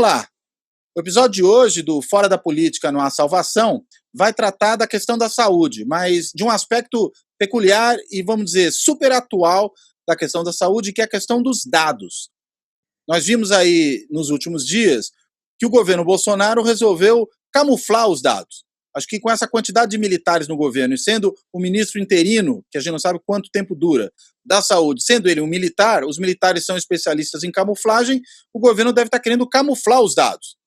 Vamos lá. O episódio de hoje do Fora da Política Não Há Salvação vai tratar da questão da saúde, mas de um aspecto peculiar e, vamos dizer, super atual da questão da saúde, que é a questão dos dados. Nós vimos aí nos últimos dias que o governo Bolsonaro resolveu camuflar os dados. Acho que com essa quantidade de militares no governo e sendo o ministro interino, que a gente não sabe quanto tempo dura, da saúde, sendo ele um militar, os militares são especialistas em camuflagem, o governo deve estar querendo camuflar os dados.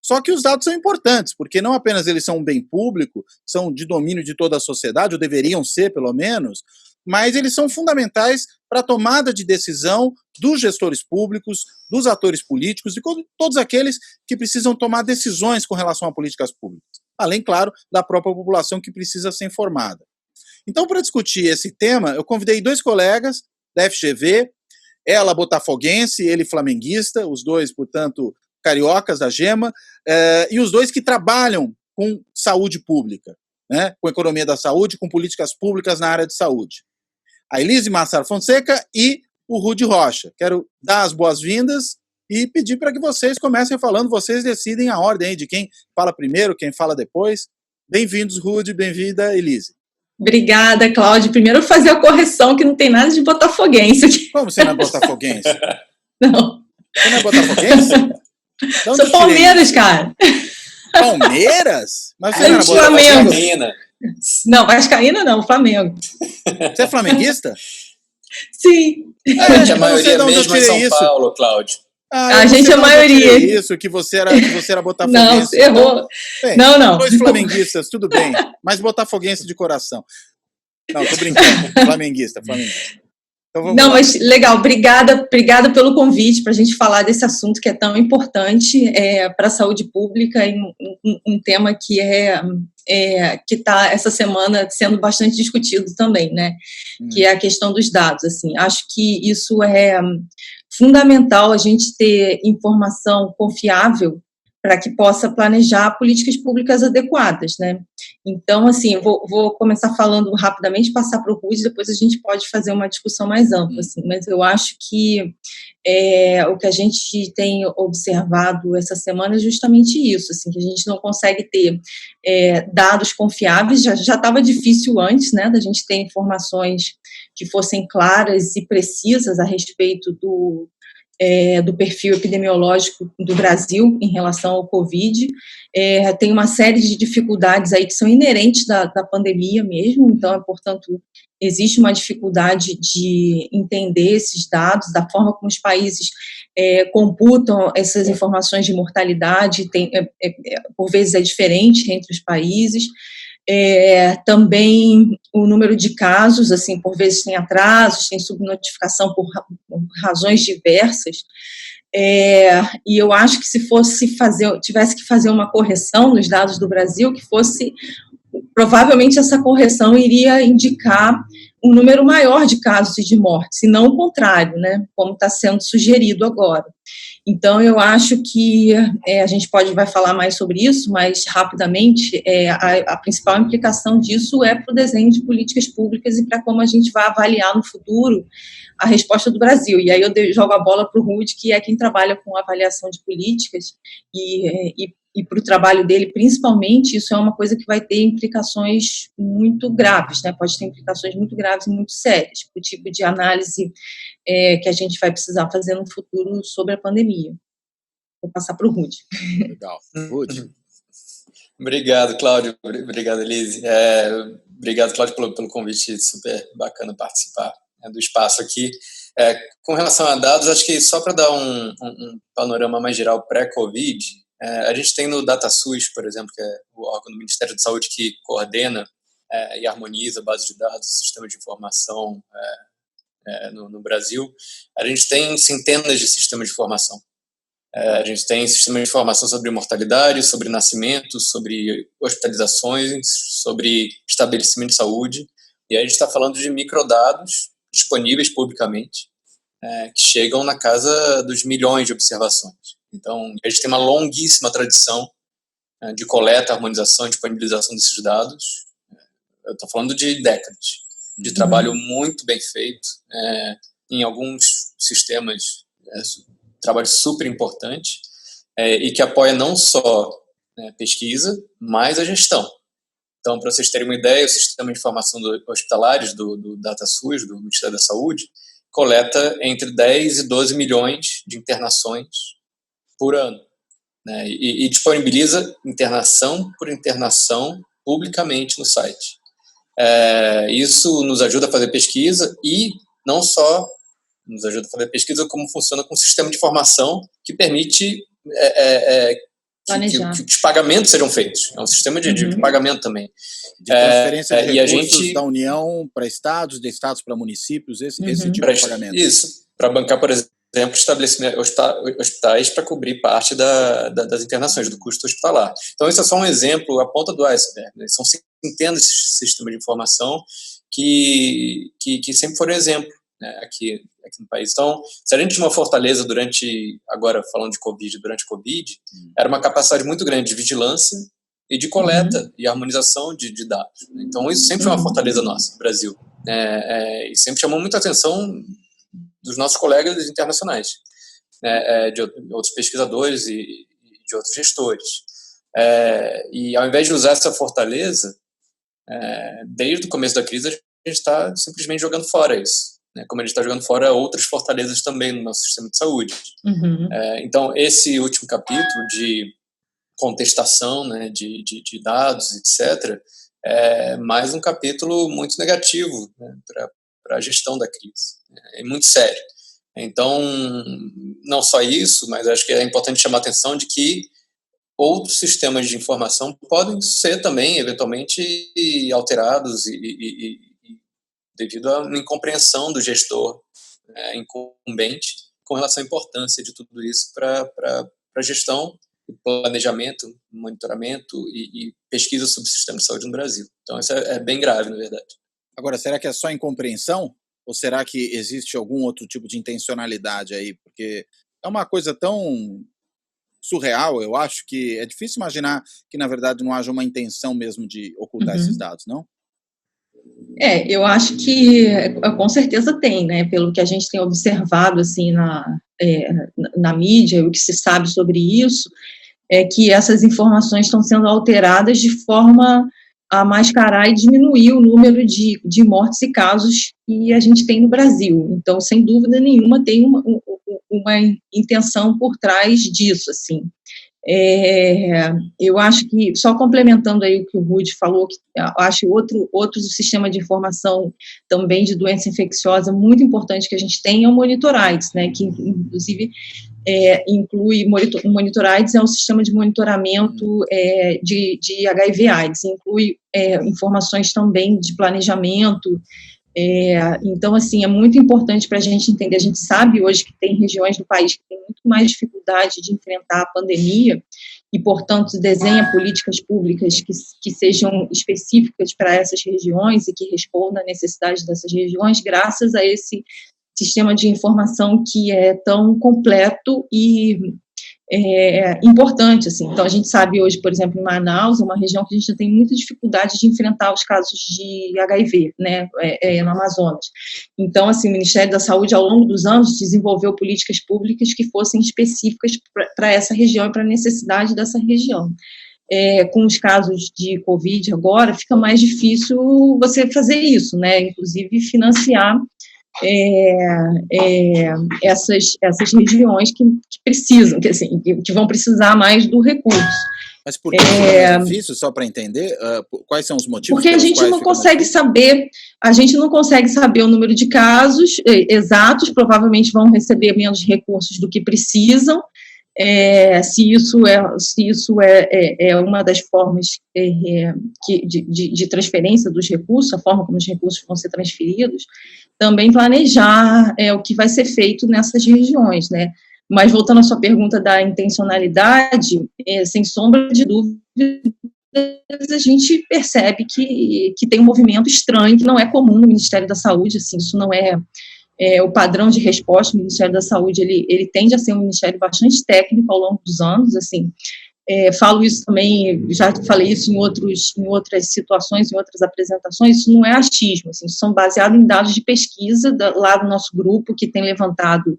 Só que os dados são importantes, porque não apenas eles são um bem público, são de domínio de toda a sociedade, ou deveriam ser, pelo menos, mas eles são fundamentais para a tomada de decisão dos gestores públicos, dos atores políticos e todos aqueles que precisam tomar decisões com relação a políticas públicas. Além, claro, da própria população que precisa ser informada. Então, para discutir esse tema, eu convidei dois colegas da FGV, ela botafoguense, ele flamenguista, os dois, portanto, cariocas da Gema, e os dois que trabalham com saúde pública, né, com economia da saúde, com políticas públicas na área de saúde. A Elise Massar Fonseca e o Rudy Rocha. Quero dar as boas-vindas e pedir para que vocês comecem falando, vocês decidem a ordem aí de quem fala primeiro, quem fala depois. Bem-vindos, Rudy, bem-vinda, Elise. Obrigada, Cláudio. Primeiro fazer a correção que não tem nada de botafoguense aqui. Como você não é botafoguense? Não. Você não é botafoguense? Sou Palmeiras, cara. Palmeiras? Mas você não era Flamengo. Vascaína. Não, Vascaína não, Flamengo. Você é flamenguista? Sim. A gente é a maioria mesmo em São Paulo, Cláudio. A gente é a maioria. Isso, que você era botafoguense. Não, você errou. Bem, não. Dois flamenguistas, tudo bem. Mas botafoguense de coração. Não, tô brincando. Flamenguista. Então, não, mas legal, obrigada pelo convite para a gente falar desse assunto que é tão importante para a saúde pública e um tema que está essa semana sendo bastante discutido também, né? Que é a questão dos dados. Assim, acho que isso é fundamental, a gente ter informação confiável para que possa planejar políticas públicas adequadas, né? Então, assim, eu vou começar falando rapidamente, passar para o Rudy, depois a gente pode fazer uma discussão mais ampla, assim, mas eu acho que o que a gente tem observado essa semana é justamente isso, assim, que a gente não consegue ter dados confiáveis, já estava difícil antes, né, da gente ter informações que fossem claras e precisas a respeito do perfil epidemiológico do Brasil em relação ao Covid. Tem uma série de dificuldades aí que são inerentes da pandemia mesmo, então, portanto, existe uma dificuldade de entender esses dados, da forma como os países computam essas informações de mortalidade, por vezes é diferente entre os países. Também o número de casos, assim, por vezes tem atrasos, tem subnotificação por razões diversas, e eu acho que se tivesse que fazer uma correção nos dados do Brasil, que fosse, provavelmente essa correção iria indicar um número maior de casos e de mortes, e não o contrário, né, como está sendo sugerido agora. Então, eu acho que a gente vai falar mais sobre isso, mas rapidamente, a principal implicação disso é para o desenho de políticas públicas e para como a gente vai avaliar no futuro a resposta do Brasil. E aí eu jogo a bola para o Rudy, que é quem trabalha com avaliação de políticas, e para o trabalho dele, principalmente, isso é uma coisa que vai ter implicações muito graves, né? Pode ter implicações muito graves e muito sérias, para o tipo de análise que a gente vai precisar fazer no futuro sobre a pandemia. Vou passar para o Rudy. Legal. Rudy. Obrigado, Cláudio. Obrigado, Elise. Obrigado, Cláudio, pelo convite. Super bacana participar do espaço aqui. Com relação a dados, acho que só para dar um panorama mais geral pré-Covid, a gente tem no DataSUS, por exemplo, que é o órgão do Ministério da Saúde que coordena e harmoniza a base de dados, sistema de informação no Brasil. A gente tem centenas de sistemas de informação. A gente tem sistema de informação sobre mortalidade, sobre nascimentos, sobre hospitalizações, sobre estabelecimento de saúde. E aí a gente está falando de microdados disponíveis publicamente, que chegam na casa dos milhões de observações. Então, a gente tem uma longuíssima tradição de coleta, harmonização e disponibilização desses dados. Eu estou falando de décadas de trabalho muito bem feito. Em alguns sistemas, trabalho super importante. e que apoia não só, né, pesquisa, mas a gestão. Então, para vocês terem uma ideia, o Sistema de Informação Hospitalares do DataSUS, do Ministério da Saúde, coleta entre 10 e 12 milhões de internações por ano, né, e disponibiliza internação por internação publicamente no site. Isso nos ajuda a fazer pesquisa e não só nos ajuda a fazer pesquisa, como funciona com um sistema de informação que permite que os pagamentos sejam feitos. É um sistema de pagamento também. De transferência de recursos da União para estados, de estados para municípios, esse tipo de pagamento. Isso, para bancar, por exemplo, hospitais para cobrir parte das internações, do custo hospitalar. Então, isso é só um exemplo, a ponta do iceberg, né? São centenas de sistemas de informação que sempre foram exemplo, né, aqui no país. Então, se a gente tinha uma fortaleza agora falando de Covid, durante a Covid, era uma capacidade muito grande de vigilância e de coleta e harmonização de dados. Então, isso sempre foi uma fortaleza nossa, no Brasil. E sempre chamou muita atenção dos nossos colegas internacionais, de outros pesquisadores e de outros gestores. E ao invés de usar essa fortaleza, desde o começo da crise, a gente está simplesmente jogando fora isso, né? Como a gente está jogando fora outras fortalezas também no nosso sistema de saúde. Então, esse último capítulo de contestação, né, de dados, etc., é mais um capítulo muito negativo, né, para a gestão da crise. É muito sério. Então, não só isso, mas acho que é importante chamar a atenção de que outros sistemas de informação podem ser também, eventualmente, alterados e devido a uma incompreensão do gestor incumbente com relação à importância de tudo isso para a gestão, planejamento, monitoramento e pesquisa sobre o sistema de saúde no Brasil. Então, isso é bem grave, na verdade. Agora, será que é só incompreensão? Ou será que existe algum outro tipo de intencionalidade aí? Porque é uma coisa tão surreal, eu acho, que é difícil imaginar que, na verdade, não haja uma intenção mesmo de ocultar esses dados, não? Eu acho que com certeza tem, né? Pelo que a gente tem observado assim na mídia, o que se sabe sobre isso é que essas informações estão sendo alteradas de forma a mascarar e diminuir o número de mortes e casos que a gente tem no Brasil. Então, sem dúvida nenhuma, tem uma intenção por trás disso, assim. Eu acho que, só complementando aí o que o Rudy falou, que eu acho outro sistema de informação também de doença infecciosa muito importante que a gente tem é o Monitor-AIDS, né, que inclusive inclui, o Monitor-AIDS é um sistema de monitoramento de HIV/AIDS, inclui informações também de planejamento. Então, assim, é muito importante para a gente entender. A gente sabe hoje que tem regiões do país que têm muito mais dificuldade de enfrentar a pandemia e, portanto, desenha políticas públicas que sejam específicas para essas regiões e que respondam à necessidade dessas regiões, graças a esse sistema de informação que é tão completo e importante, assim. Então, a gente sabe hoje, por exemplo, em Manaus, é uma região que a gente tem muita dificuldade de enfrentar os casos de HIV, né, no Amazonas. Então, assim, o Ministério da Saúde, ao longo dos anos, desenvolveu políticas públicas que fossem específicas para essa região e para a necessidade dessa região. Com os casos de Covid agora, fica mais difícil você fazer isso, né, inclusive financiar essas regiões que precisam, que vão precisar mais do recurso. Mas por que é difícil, só para entender? Quais são os motivos? Porque a gente não consegue saber, o número de casos exatos, provavelmente vão receber menos recursos do que precisam. Se isso é uma das formas de transferência dos recursos, a forma como os recursos vão ser transferidos, também planejar o que vai ser feito nessas regiões, né? Mas, voltando à sua pergunta da intencionalidade, sem sombra de dúvida, a gente percebe que tem um movimento estranho, que não é comum no Ministério da Saúde, assim, isso não é o padrão de resposta. O Ministério da Saúde, ele tende a ser um ministério bastante técnico ao longo dos anos, assim. Falo isso também, já falei isso em outras situações, em outras apresentações, isso não é achismo, assim, isso são baseados em dados de pesquisa lá do nosso grupo, que tem levantado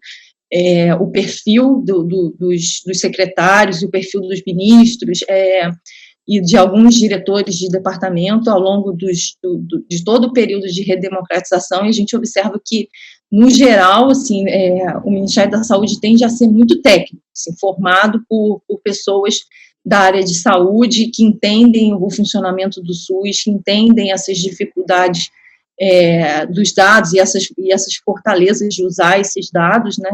o perfil dos secretários, o perfil dos ministros, e de alguns diretores de departamento ao longo de todo o período de redemocratização, e a gente observa que, no geral, assim, o Ministério da Saúde tende a ser muito técnico, assim, formado por pessoas da área de saúde que entendem o funcionamento do SUS, que entendem essas dificuldades dos dados e essas fortalezas de usar esses dados, né?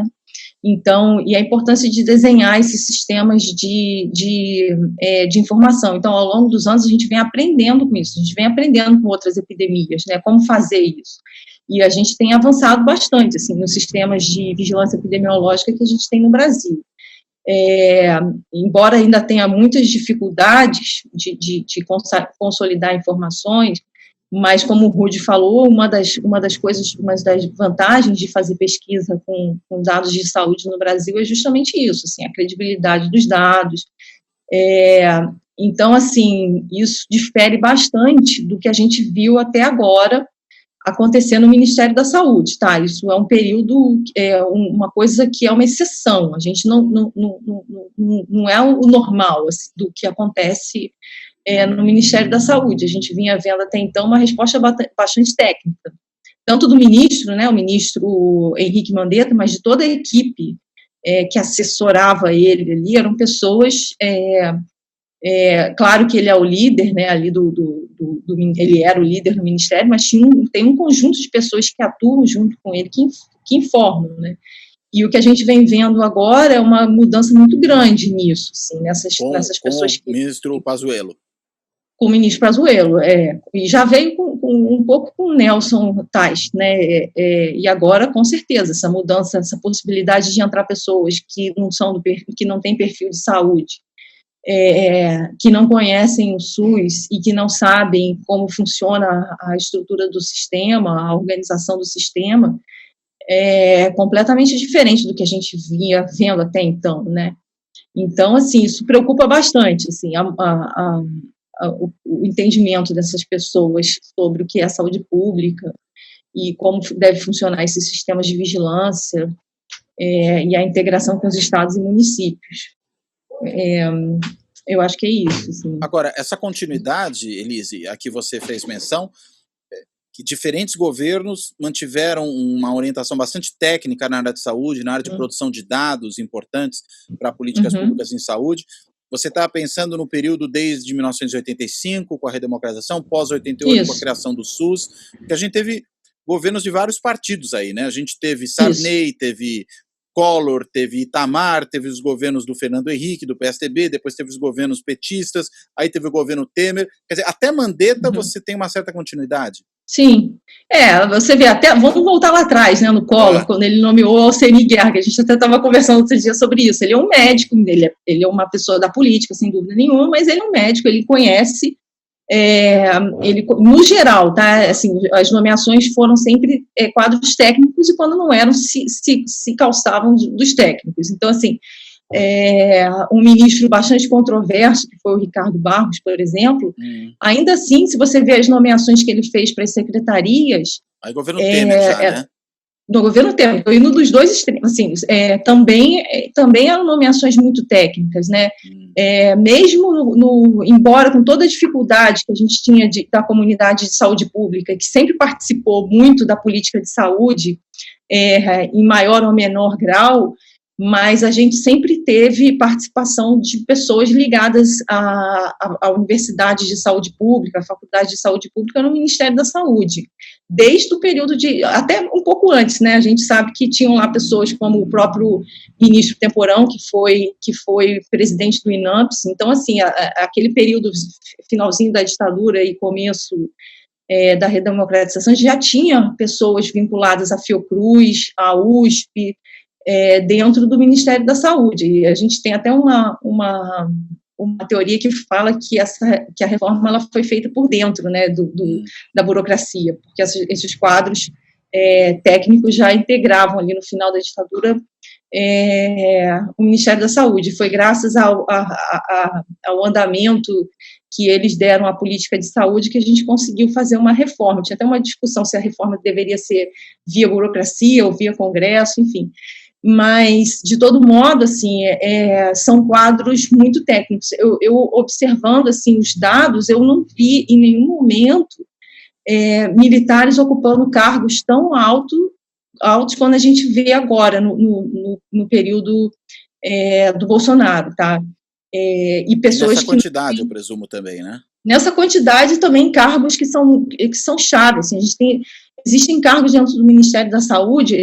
Então, e a importância de desenhar esses sistemas de informação. Então, ao longo dos anos, a gente vem aprendendo com isso, a gente vem aprendendo com outras epidemias, né, como fazer isso. E a gente tem avançado bastante, assim, nos sistemas de vigilância epidemiológica que a gente tem no Brasil. Embora ainda tenha muitas dificuldades de consolidar informações, mas, como o Rudy falou, uma das vantagens de fazer pesquisa com dados de saúde no Brasil é justamente isso, assim, a credibilidade dos dados. Então, assim, isso difere bastante do que a gente viu até agora acontecer no Ministério da Saúde, tá? Isso é um período, uma coisa que é uma exceção, a gente não é o normal, assim, do que acontece no Ministério da Saúde. A gente vinha vendo até então uma resposta bastante técnica, tanto do ministro, né, o ministro Henrique Mandetta, mas de toda a equipe que assessorava ele ali, eram pessoas, claro que ele é o líder, né, ali ele era o líder no Ministério, mas tem um conjunto de pessoas que atuam junto com ele, que informam, né. E o que a gente vem vendo agora é uma mudança muito grande nisso, assim, nessas pessoas. Com o ministro Pazuello. Com o ministro Pazuello, e já veio um pouco com o Nelson Tais, né, e agora, com certeza, essa mudança, essa possibilidade de entrar pessoas que não têm perfil de saúde, que não conhecem o SUS e que não sabem como funciona a estrutura do sistema, a organização do sistema, é completamente diferente do que a gente vinha vendo até então, né. Então, assim, isso preocupa bastante, assim, o entendimento dessas pessoas sobre o que é saúde pública e como deve funcionar esses sistemas de vigilância e a integração com os estados e municípios. Eu acho que é isso. Assim. Agora, essa continuidade, Elise, a que você fez menção, que diferentes governos mantiveram uma orientação bastante técnica na área de saúde, na área de produção de dados importantes para políticas públicas em saúde. Você está pensando no período desde 1985, com a redemocratização, pós-88, com a criação do SUS, que a gente teve governos de vários partidos aí, né? A gente teve Sarney, teve Collor, teve Itamar, teve os governos do Fernando Henrique, do PSDB, depois teve os governos petistas, aí teve o governo Temer. Quer dizer, até Mandetta você tem uma certa continuidade. Sim. Você vê, até, vamos voltar lá atrás, né, no Collor, quando ele nomeou Alceni Guerra, que a gente até estava conversando outro dia sobre isso. Ele é um médico, ele é uma pessoa da política, sem dúvida nenhuma, mas ele é um médico, ele conhece, ele, no geral, tá, assim, as nomeações foram sempre quadros técnicos, e quando não eram, se calçavam dos técnicos. Então, assim, um ministro bastante controverso, que foi o Ricardo Barros, por exemplo, ainda assim, se você vê as nomeações que ele fez para as secretarias... Aí governo Temer já, né? No governo Temer, e no dos dois extremos, assim, também eram nomeações muito técnicas, né? Mesmo embora com toda a dificuldade que a gente tinha da comunidade de saúde pública, que sempre participou muito da política de saúde, em maior ou menor grau, mas a gente sempre teve participação de pessoas ligadas à Universidade de Saúde Pública, à Faculdade de Saúde Pública no Ministério da Saúde, desde o período até um pouco antes, né, a gente sabe que tinham lá pessoas como o próprio ministro Temporão, que foi presidente do INAMPS, então, assim, aquele período finalzinho da ditadura e começo da redemocratização, já tinha pessoas vinculadas à Fiocruz, à USP, dentro do Ministério da Saúde, e a gente tem até uma teoria que fala que a reforma ela foi feita por dentro, né, da burocracia, porque esses quadros técnicos já integravam ali no final da ditadura o Ministério da Saúde. Foi graças ao andamento que eles deram à política de saúde que a gente conseguiu fazer uma reforma. Tinha até uma discussão se a reforma deveria ser via burocracia ou via Congresso, enfim. mas, de todo modo, assim, são quadros muito técnicos. Eu observando, assim, os dados, eu não vi em nenhum momento militares ocupando cargos tão altos quando a gente vê agora, no período do Bolsonaro, tá? E pessoas nessa quantidade, eu presumo, também, né? Nessa quantidade, também, cargos que são chaves. Assim, existem cargos dentro do Ministério da Saúde,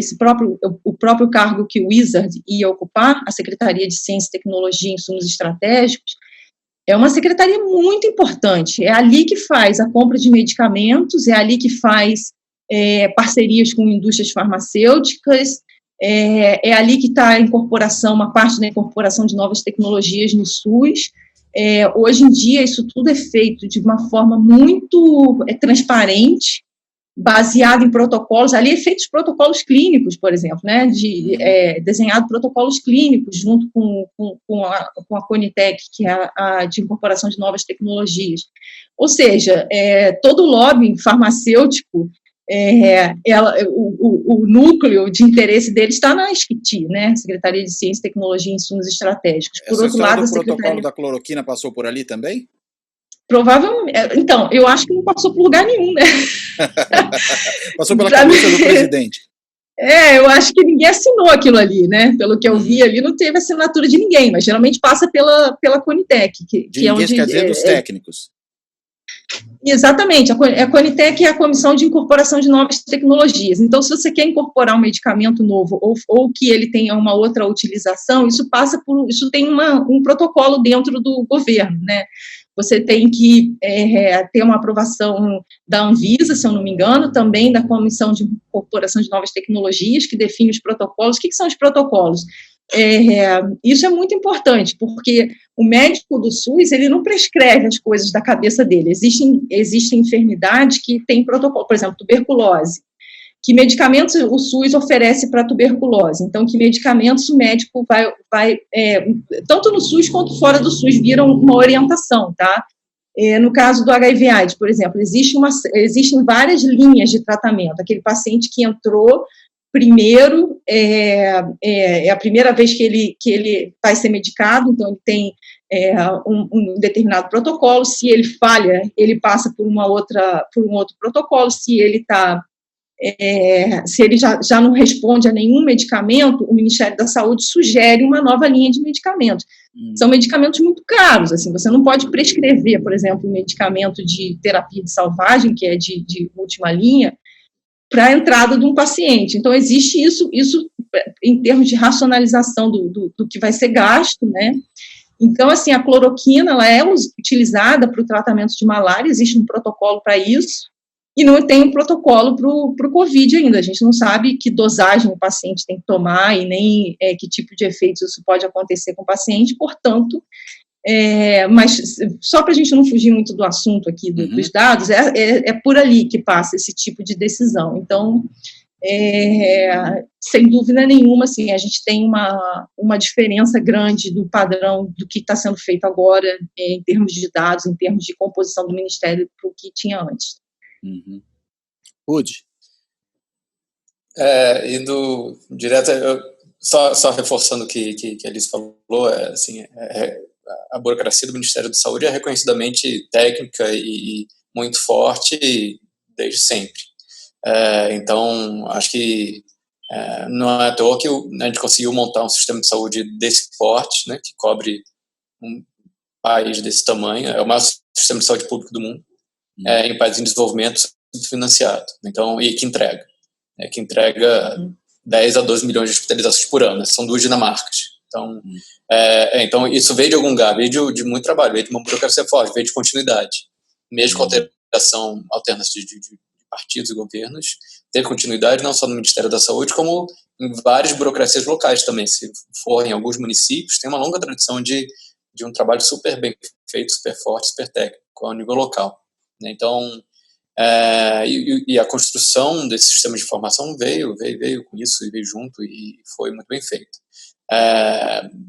o próprio cargo que o Wizard ia ocupar, a Secretaria de Ciência, Tecnologia e Insumos Estratégicos, é uma secretaria muito importante. É ali que faz a compra de medicamentos, é ali que faz parcerias com indústrias farmacêuticas, é ali que está a incorporação, uma parte da incorporação de novas tecnologias no SUS. Hoje em dia, isso tudo é feito de uma forma muito transparente, baseado em protocolos. Ali é feitos protocolos clínicos, por exemplo, né, desenhado protocolos clínicos junto com a Conitec, que é a de incorporação de novas tecnologias. Ou seja, todo o lobby farmacêutico, o núcleo de interesse dele está na SCTI, né, Secretaria de Ciência, Tecnologia e Insumos Estratégicos. Por outro lado, o protocolo da cloroquina passou por ali também? Provavelmente. Então, eu acho que não passou por lugar nenhum, né? Passou pela cabeça do presidente. Eu acho que ninguém assinou aquilo ali, né? Pelo que eu vi ali, não teve assinatura de ninguém, mas geralmente passa pela Conitec. Que é onde, quer dizer, dos técnicos. Exatamente. A Conitec é a Comissão de Incorporação de Novas Tecnologias. Então, se você quer incorporar um medicamento novo ou que ele tenha uma outra utilização, isso tem um protocolo dentro do governo, né? Você tem que ter uma aprovação da Anvisa, se eu não me engano, também da Comissão de Incorporação de Novas Tecnologias, que define os protocolos. O que são os protocolos? Isso é muito importante, porque o médico do SUS, ele não prescreve as coisas da cabeça dele. Existem enfermidades que têm protocolo, por exemplo, tuberculose. Que medicamentos o SUS oferece para tuberculose? Então, que medicamentos o médico vai tanto no SUS quanto fora do SUS, viram uma orientação, tá? No caso do HIV/AIDS, por exemplo, existem várias linhas de tratamento. Aquele paciente que entrou primeiro, é a primeira vez que ele vai ser medicado, então ele tem um determinado protocolo. Se ele falha, ele passa por um outro protocolo. Se ele já não responde a nenhum medicamento, o Ministério da Saúde sugere uma nova linha de medicamentos. São medicamentos muito caros, assim, você não pode prescrever, por exemplo, um medicamento de terapia de salvagem, que é de última linha, para a entrada de um paciente. Então, existe isso em termos de racionalização do que vai ser gasto, né? Então, assim, a cloroquina, ela é utilizada para o tratamento de malária, existe um protocolo para isso, e não tem um protocolo para o Covid ainda. A gente não sabe que dosagem o paciente tem que tomar e nem que tipo de efeitos isso pode acontecer com o paciente, portanto, mas só para a gente não fugir muito do assunto aqui dos dados, é por ali que passa esse tipo de decisão. Então, sem dúvida nenhuma, assim, a gente tem uma diferença grande do padrão do que está sendo feito agora, em termos de dados, em termos de composição do Ministério, para o que tinha antes. Rude. Indo direto, só reforçando o que a Alice falou, assim, a burocracia do Ministério da Saúde é reconhecidamente técnica e muito forte desde sempre. Então, acho que não é à toa que a gente conseguiu montar um sistema de saúde desse porte, né, que cobre um país desse tamanho, é o maior sistema de saúde público do mundo, em países em desenvolvimento financiado, então, e que entrega 10 a 12 milhões de hospitalizações por ano, são 2 Dinamarcas. Então, então, isso veio de algum lugar, veio de muito trabalho, veio de uma burocracia forte, veio de continuidade. Mesmo com alteração alternativa de partidos e governos, teve continuidade não só no Ministério da Saúde, como em várias burocracias locais também. Se for em alguns municípios, tem uma longa tradição de um trabalho super bem feito, super forte, super técnico, ao nível local. Então, e a construção desse sistema de informação veio com isso, e veio junto, e foi muito bem feito.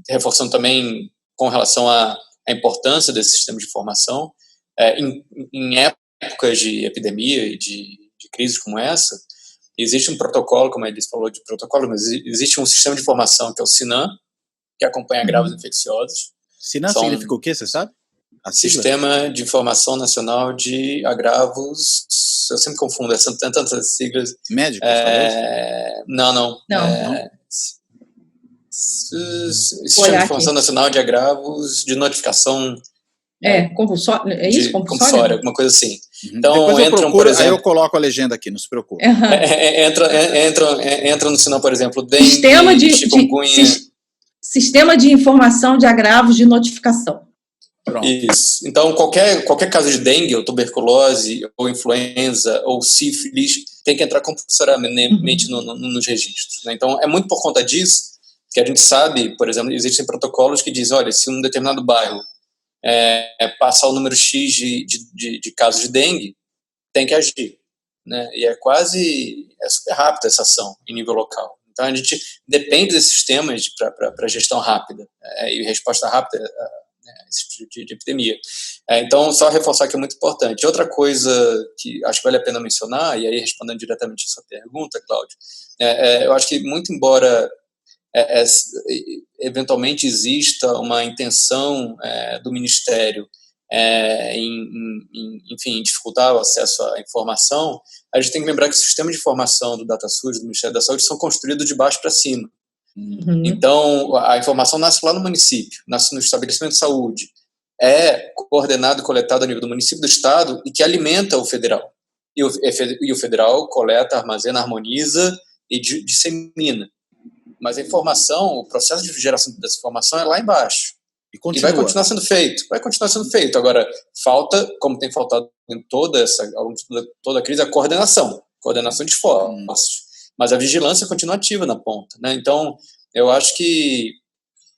Reforçando também com relação à importância desse sistema de informação, em épocas de epidemia e de crises como essa, Existe um protocolo, como a Elis falou de protocolo, mas existe um sistema de informação que é o SINAM, que acompanha agravos infecciosos. SINAM significa o quê, você sabe? Sistema de Informação Nacional de Agravos. Eu sempre confundo, são tantas siglas. Médicos, talvez? Não. Sistema de Informação Nacional de Agravos de Notificação. Compulsório, é isso? Compulsório, alguma coisa assim. Então, depois eu procuro, por exemplo, aí eu coloco a legenda aqui, não se preocupe. Entra no sinal, por exemplo, dengue, Sistema de Informação de Agravos de Notificação. Pronto. Isso. Então, qualquer caso de dengue, ou tuberculose, ou influenza, ou sífilis, tem que entrar compulsoriamente nos registros. Né? Então, é muito por conta disso que a gente sabe, por exemplo, existem protocolos que dizem, olha, se um determinado bairro passar o número X de casos de dengue, tem que agir. Né? E é super rápida essa ação em nível local. Então, a gente depende desses sistemas para gestão rápida e resposta rápida esse tipo de epidemia. Então, só reforçar que é muito importante. Outra coisa que acho que vale a pena mencionar, e aí respondendo diretamente a sua pergunta, Cláudio, eu acho que muito embora eventualmente exista uma intenção do Ministério em dificultar o acesso à informação, a gente tem que lembrar que o sistema de informação do DataSUS, do Ministério da Saúde, são construídos de baixo para cima. Então, a informação nasce lá no município, nasce no estabelecimento de saúde, é coordenado e coletado a nível do município, do estado, e que alimenta o federal. E o federal coleta, armazena, harmoniza e dissemina. Mas a informação, o processo de geração dessa informação é lá embaixo. E vai continuar sendo feito. Agora, falta, como tem faltado em ao longo de toda a crise, a coordenação de esforços. Mas a vigilância continua ativa na ponta. Né? Então, eu acho que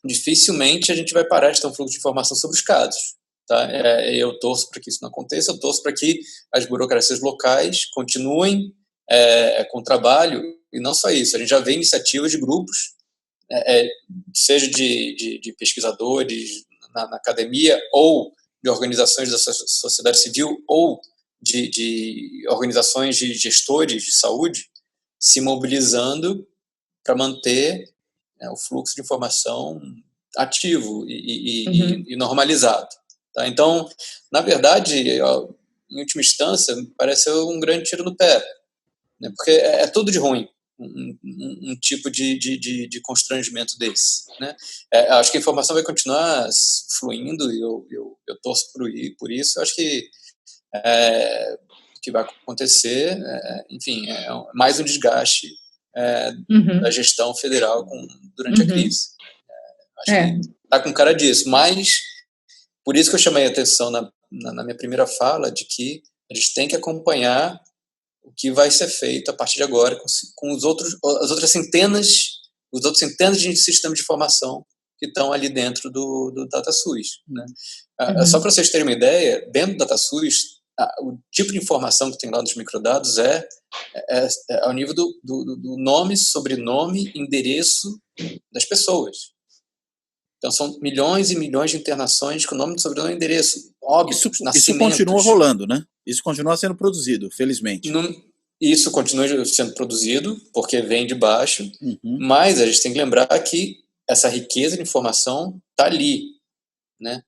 dificilmente a gente vai parar de ter um fluxo de informação sobre os casos. Tá? Eu torço para que isso não aconteça, eu torço para que as burocracias locais continuem com o trabalho, e não só isso, a gente já vê iniciativas de grupos, seja de pesquisadores na academia, ou de organizações da sociedade civil, ou de organizações de gestores de saúde, se mobilizando para manter o fluxo de informação ativo e normalizado. Tá? Então, na verdade, em última instância, me parece um grande tiro no pé, né? Porque é tudo de ruim, um tipo de constrangimento desse. Né? Acho que a informação vai continuar fluindo, e eu torço por isso. Acho que o que vai acontecer, enfim, é mais um desgaste da gestão federal durante a crise. Acho que está com cara disso, mas por isso que eu chamei a atenção na minha primeira fala, de que a gente tem que acompanhar o que vai ser feito a partir de agora com as outras centenas de sistemas de informação que estão ali dentro do DataSUS. Né? Só para vocês terem uma ideia, dentro do DataSUS, o tipo de informação que tem lá nos microdados é ao nível do nome, sobrenome, endereço das pessoas. Então, são milhões e milhões de internações com nome, sobrenome e endereço. Óbitos, nascimentos. Isso continua rolando, né? Isso continua sendo produzido, felizmente. Isso continua sendo produzido, porque vem de baixo, mas a gente tem que lembrar que essa riqueza de informação está ali, né?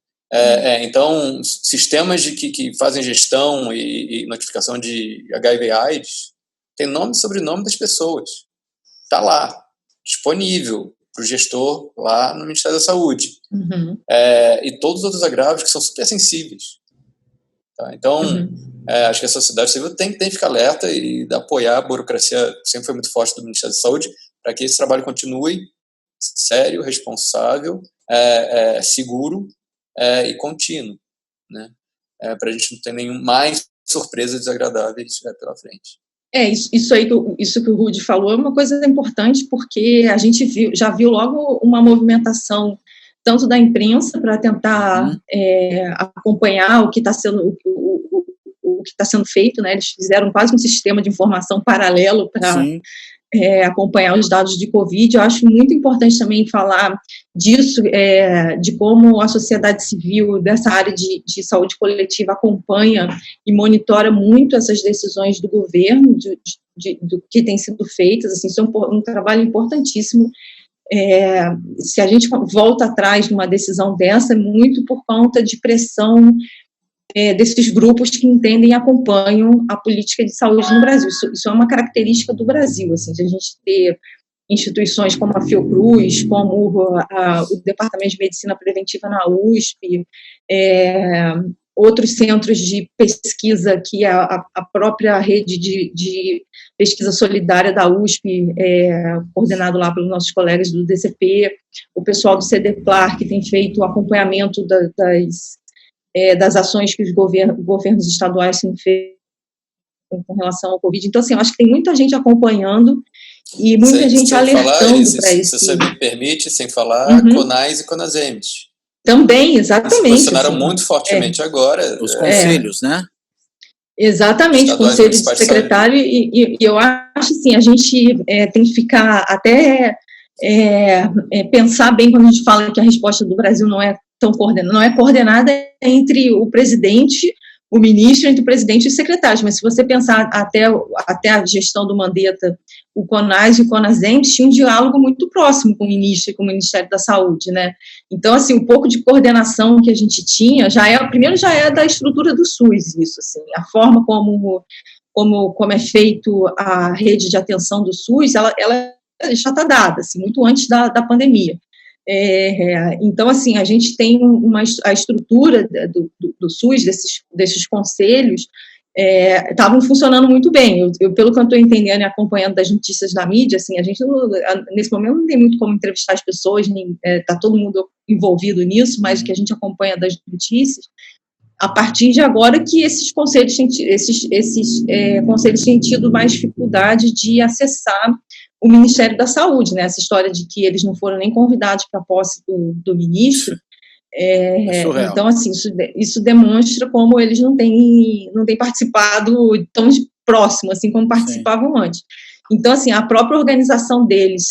Então, sistemas que fazem gestão e notificação de HIV/AIDS tem nome e sobrenome das pessoas. Está lá, disponível para o gestor lá no Ministério da Saúde. E todos os outros agravos que são super sensíveis. Tá? Então, acho que a sociedade civil tem que ficar alerta e apoiar a burocracia, que sempre foi muito forte do Ministério da Saúde, para que esse trabalho continue sério, responsável, seguro e contínuo, né? Para a gente não ter mais surpresas desagradáveis pela frente. Isso que o Rudy falou é uma coisa importante, porque a gente já viu logo uma movimentação tanto da imprensa para tentar acompanhar o que está sendo feito, né? Eles fizeram quase um sistema de informação paralelo para acompanhar os dados de Covid. Eu acho muito importante também falar disso, de como a sociedade civil dessa área de saúde coletiva acompanha e monitora muito essas decisões do governo, do que tem sido feito, assim, isso é um trabalho importantíssimo. Se a gente volta atrás numa decisão dessa, é muito por conta de pressão desses grupos que entendem e acompanham a política de saúde no Brasil. Isso é uma característica do Brasil, assim, de a gente ter instituições como a Fiocruz, como o Departamento de Medicina Preventiva na USP, outros centros de pesquisa que a própria rede de pesquisa solidária da USP, coordenado lá pelos nossos colegas do DCP, o pessoal do CDPLAR, que tem feito o acompanhamento das ações que os governos estaduais têm feito com relação ao Covid. Então, assim, eu acho que tem muita gente acompanhando e muita gente alertando para isso. Se você me permite, sem falar, CONAS e CONASEMES. Também, exatamente. Se posicionaram muito fortemente agora. Os conselhos, né? Exatamente, conselho de secretário, e eu acho assim, a gente tem que ficar até pensar bem quando a gente fala que a resposta do Brasil não é tão coordenada, não é coordenada entre o presidente, o ministro, entre o presidente e os secretários, mas se você pensar até a gestão do Mandetta, o CONAS e o CONASEMES tinham um diálogo muito próximo com o ministro e com o Ministério da Saúde, né? Então, assim, um pouco de coordenação que a gente tinha, primeiro já é da estrutura do SUS, isso, assim, a forma como é feito a rede de atenção do SUS, ela já está dada, assim, muito antes da pandemia. Então, assim, a gente tem a estrutura do SUS, desses conselhos, estavam funcionando muito bem. Pelo que eu estou entendendo e acompanhando das notícias da mídia, assim, a gente, nesse momento, não tem muito como entrevistar as pessoas, está todo mundo envolvido nisso, mas o que a gente acompanha das notícias, a partir de agora que esses conselhos têm tido mais dificuldade de acessar o Ministério da Saúde, né? Essa história de que eles não foram nem convidados para a posse do ministro. Então, assim, isso demonstra como eles não têm participado tão de próximo, assim, como participavam antes. Então, assim, a própria organização deles,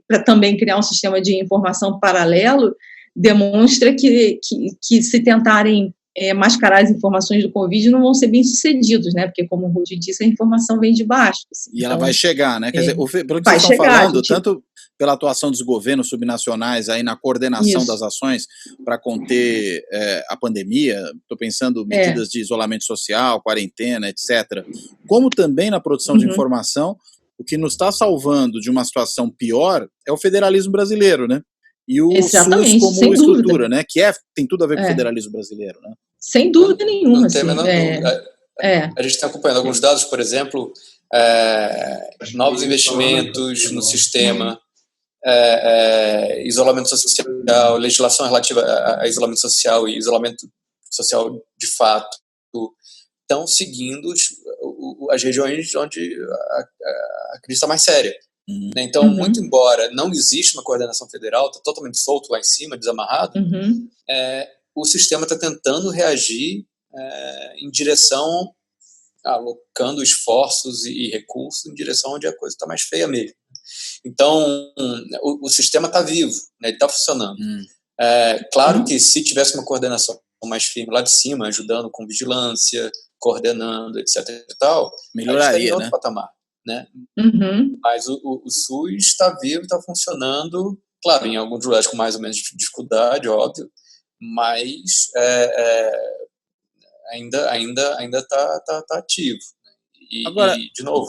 para também criar um sistema de informação paralelo, demonstra que se tentarem mascarar as informações do Covid, não vão ser bem sucedidos, né? Porque, como o Rudy disse, a informação vem de baixo. Assim. E ela vai chegar, né? Quer dizer, pelo que vocês estão falando, tanto pela atuação dos governos subnacionais aí na coordenação das ações para conter a pandemia, estou pensando medidas de isolamento social, quarentena, etc., como também na produção de informação, o que nos está salvando de uma situação pior é o federalismo brasileiro, né? E o SUS como estrutura, né? Que tem tudo a ver com o federalismo brasileiro, né? Sem dúvida nenhuma. Não tem a menor dúvida. A gente está acompanhando alguns dados, por exemplo, novos investimentos no sistema, isolamento social, legislação relativa a isolamento social e isolamento social de fato, estão seguindo as regiões onde a crise está mais séria. Então, muito embora não exista uma coordenação federal, está totalmente solto lá em cima, desamarrado, o sistema está tentando reagir em direção, alocando esforços e recursos em direção onde a coisa está mais feia mesmo. Então, o sistema está vivo, né, ele está funcionando. Claro que se tivesse uma coordenação mais firme lá de cima, ajudando com vigilância, coordenando, etc. e tal, melhoraria, em outro patamar. Né? Mas o SUS está vivo, está funcionando, claro, em alguns lugares com mais ou menos dificuldade, óbvio, mas ainda está ativo. Agora, e, de novo,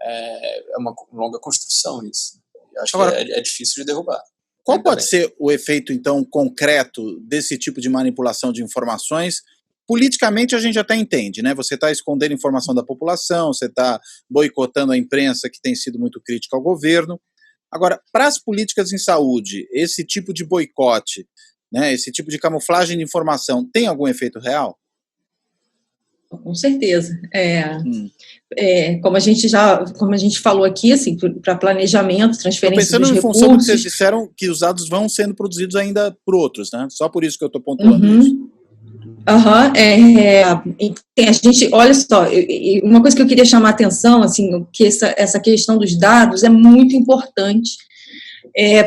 é uma longa construção isso. Acho que é difícil de derrubar. Qual pode ser o efeito, então, concreto desse tipo de manipulação de informações? Politicamente a gente até entende, né? Você está escondendo informação da população, você está boicotando a imprensa que tem sido muito crítica ao governo. Agora, para as políticas em saúde, esse tipo de boicote, né, esse tipo de camuflagem de informação, tem algum efeito real? Com certeza. Como a gente falou aqui, assim, para planejamento, transferência dos recursos... Estou pensando em função do que vocês disseram, que os dados vão sendo produzidos ainda por outros, né? Só por isso que eu estou pontuando isso. A gente, olha só, uma coisa que eu queria chamar a atenção, assim, que essa questão dos dados é muito importante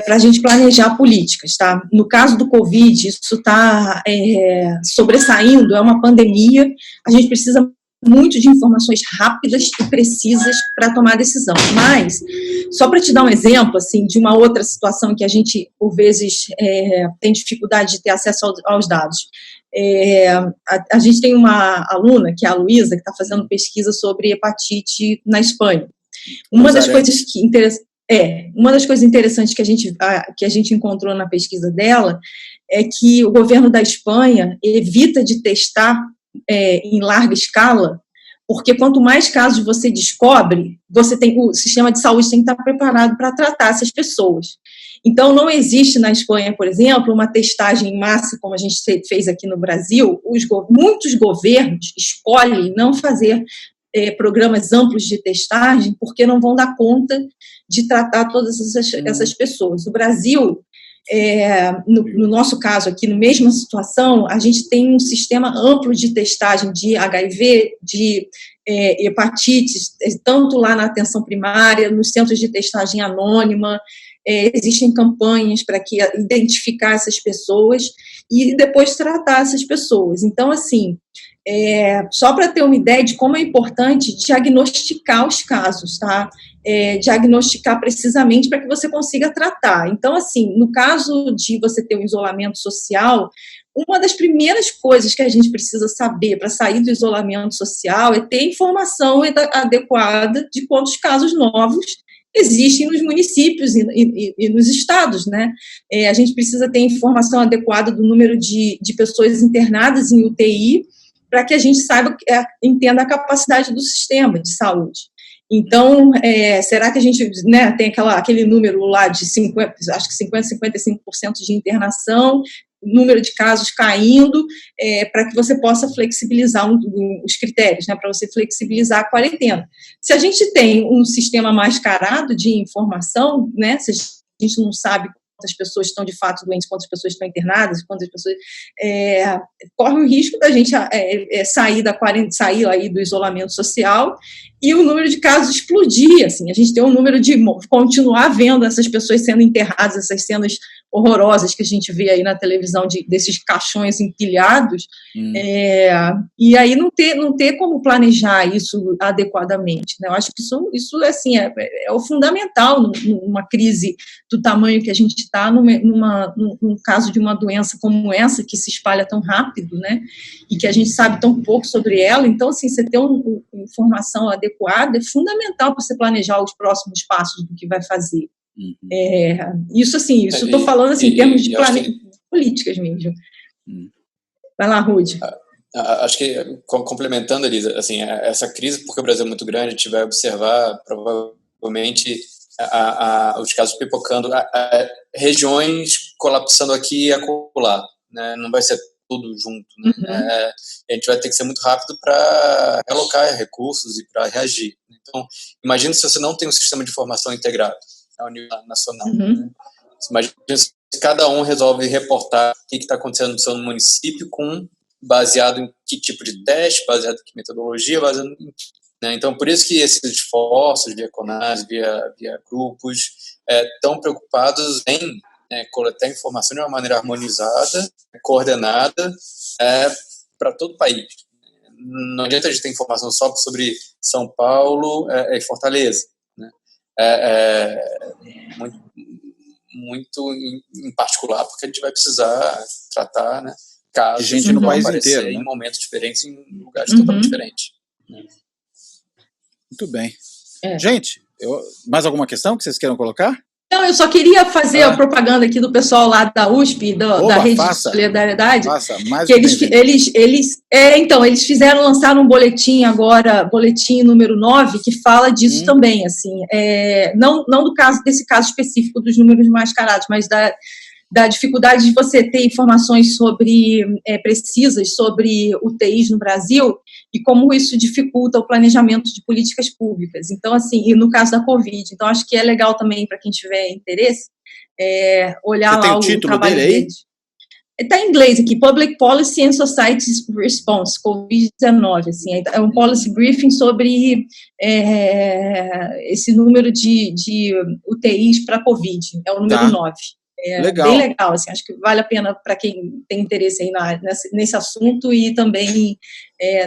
para a gente planejar políticas, tá? No caso do Covid, isso está sobressaindo, é uma pandemia, a gente precisa muito de informações rápidas e precisas para tomar decisão. Mas, só para te dar um exemplo, assim, de uma outra situação que a gente, por vezes, tem dificuldade de ter acesso aos dados. A gente tem uma aluna, que é a Luísa, que está fazendo pesquisa sobre hepatite na Espanha. Uma das coisas interessantes que a gente encontrou na pesquisa dela é que o governo da Espanha evita de testar em larga escala, porque quanto mais casos você descobre, o sistema de saúde tem que estar preparado para tratar essas pessoas. Então, não existe na Espanha, por exemplo, uma testagem em massa, como a gente fez aqui no Brasil. Muitos governos escolhem não fazer programas amplos de testagem, porque não vão dar conta de tratar todas essas pessoas. O Brasil, no nosso caso aqui, na mesma situação, a gente tem um sistema amplo de testagem de HIV, de hepatites, tanto lá na atenção primária, nos centros de testagem anônima. Existem campanhas para identificar essas pessoas e depois tratar essas pessoas. Então, assim, só para ter uma ideia de como é importante diagnosticar os casos, tá? Diagnosticar precisamente para que você consiga tratar. Então, assim, no caso de você ter um isolamento social, uma das primeiras coisas que a gente precisa saber para sair do isolamento social é ter informação adequada de quantos casos novos existem nos municípios e nos estados, né? A gente precisa ter informação adequada do número de pessoas internadas em UTI para que a gente entenda a capacidade do sistema de saúde. Então, será que a gente, né, tem aquele número lá de 50, 55% de internação, número de casos caindo, para que você possa flexibilizar os critérios, né, para você flexibilizar a quarentena. Se a gente tem um sistema mascarado de informação, né, se a gente não sabe quantas pessoas estão de fato doentes, quantas pessoas estão internadas, quantas pessoas corre o risco da gente sair aí do isolamento social e o número de casos explodir, assim, a gente tem um número de continuar vendo essas pessoas sendo enterradas, essas cenas horrorosas que a gente vê aí na televisão desses caixões empilhados, e aí não ter como planejar isso adequadamente, né? Eu acho que isso assim, é o fundamental numa crise do tamanho que a gente está, num caso de uma doença como essa, que se espalha tão rápido, né? E que a gente sabe tão pouco sobre ela. Então, assim, você ter uma informação adequada é fundamental para você planejar os próximos passos do que vai fazer. Isso assim, isso estou falando assim, em termos de políticas mesmo. Vai lá, Rudy. Acho que, complementando, Elisa, assim, essa crise, porque o Brasil é muito grande, a gente vai observar provavelmente os casos pipocando, regiões colapsando aqui e acolá, né? Não vai ser tudo junto, né? A gente vai ter que ser muito rápido para realocar recursos e para reagir. Então, imagina se você não tem um sistema de informação integrado ao nível nacional. Né? Imagina se cada um resolve reportar o que está acontecendo no seu município baseado em que tipo de teste, baseado em que metodologia, baseado em... Né? Então, por isso que esses esforços via CONAS, via grupos, estão preocupados em coletar informação de uma maneira harmonizada, coordenada, para todo o país. Não adianta a gente ter informação só sobre São Paulo e Fortaleza. Né? Muito em particular, porque a gente vai precisar tratar, né, casos gente no país inteiro, em momentos diferentes, em lugares totalmente diferentes. Né? Muito bem. Gente, mais alguma questão que vocês queiram colocar? Não, eu só queria fazer a propaganda aqui do pessoal lá da USP, da Rede de Solidariedade. Faça, mais que eles lançaram um boletim agora, boletim número 9, que fala disso também, assim, não desse caso específico dos números mascarados, mas da dificuldade de você ter informações precisas sobre UTIs no Brasil e como isso dificulta o planejamento de políticas públicas. Então, assim, e no caso da Covid. Então, acho que é legal também para quem tiver interesse olhar lá o trabalho deles. Está em inglês aqui, Public Policy and Society's Response, Covid-19, assim, é um policy briefing sobre esse número de UTIs para Covid, é o número 9. Legal. Bem legal, assim, acho que vale a pena para quem tem interesse aí nesse assunto e também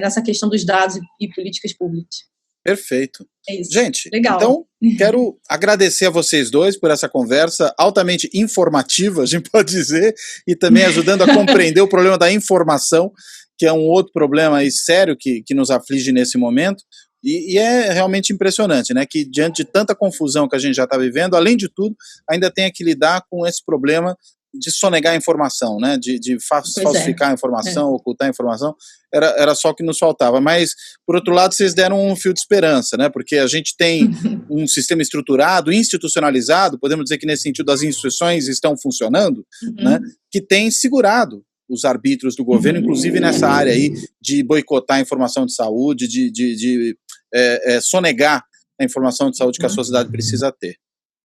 nessa questão dos dados e políticas públicas. Perfeito. É isso. Gente, legal. Então quero agradecer a vocês dois por essa conversa altamente informativa, a gente pode dizer, e também ajudando a compreender o problema da informação, que é um outro problema aí sério que nos aflige nesse momento. E é realmente impressionante, né, que diante de tanta confusão que a gente já está vivendo, além de tudo, ainda tem que lidar com esse problema de sonegar a informação, né, de falsificar a informação, ocultar a informação, era só o que nos faltava. Mas, por outro lado, vocês deram um fio de esperança, né, porque a gente tem um sistema estruturado, institucionalizado, podemos dizer que nesse sentido as instituições estão funcionando, né, que tem segurado os arbítrios do governo, inclusive nessa área aí de boicotar a informação de saúde, de sonegar a informação de saúde que a sociedade precisa ter.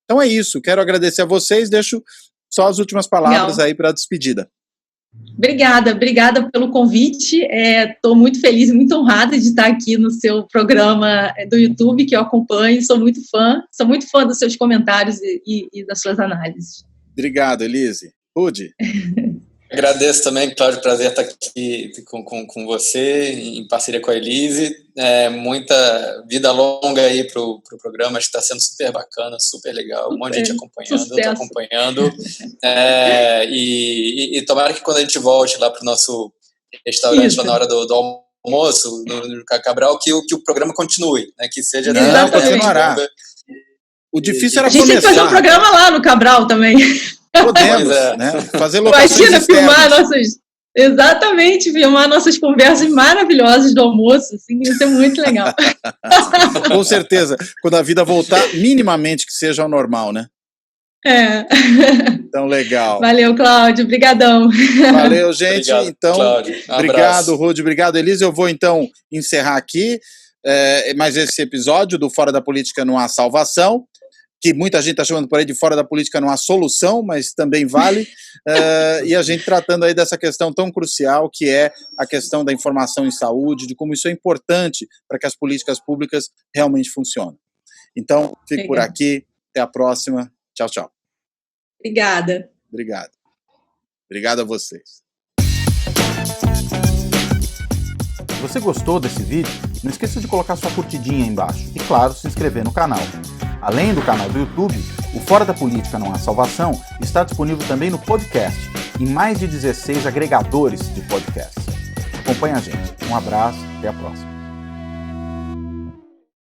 Então é isso, quero agradecer a vocês, deixo só as últimas palavras aí para a despedida. Obrigada pelo convite, estou muito feliz e muito honrada de estar aqui no seu programa do YouTube, que eu acompanho, sou muito fã dos seus comentários e das suas análises. Obrigado, Elise. Rudy? Agradeço também, Cláudio, prazer estar aqui com você, em parceria com a Elise. Muita vida longa aí para o programa, acho que está sendo super bacana, super legal, um monte de gente acompanhando, eu estou acompanhando. E tomara que quando a gente volte lá para o nosso restaurante, lá na hora do almoço, no Cabral, que o programa continue, né, que seja... Não, continuará. O difícil era começar. A gente tem que fazer um programa lá no Cabral também. Podemos, né? Fazer locações externas. Filmar nossas conversas maravilhosas do almoço, assim, isso é muito legal. Com certeza, quando a vida voltar, minimamente que seja ao normal, né? Então, legal. Valeu, Cláudio, brigadão. Valeu, gente. Obrigado, então, Cláudio. Obrigado, Rudy, obrigado, Elise. Eu vou, então, encerrar aqui mais esse episódio do Fora da Política Não Há Salvação, que muita gente está chamando por aí de Fora da Política Não Há Solução, mas também vale, e a gente tratando aí dessa questão tão crucial que é a questão da informação em saúde, de como isso é importante para que as políticas públicas realmente funcionem. Então, fico por aqui, até a próxima, tchau, tchau. Obrigada. Obrigado a vocês. Se você gostou desse vídeo, não esqueça de colocar sua curtidinha aí embaixo e, claro, se inscrever no canal. Além do canal do YouTube, o Fora da Política Não Há Salvação está disponível também no podcast, em mais de 16 agregadores de podcasts. Acompanhe a gente. Um abraço, até a próxima.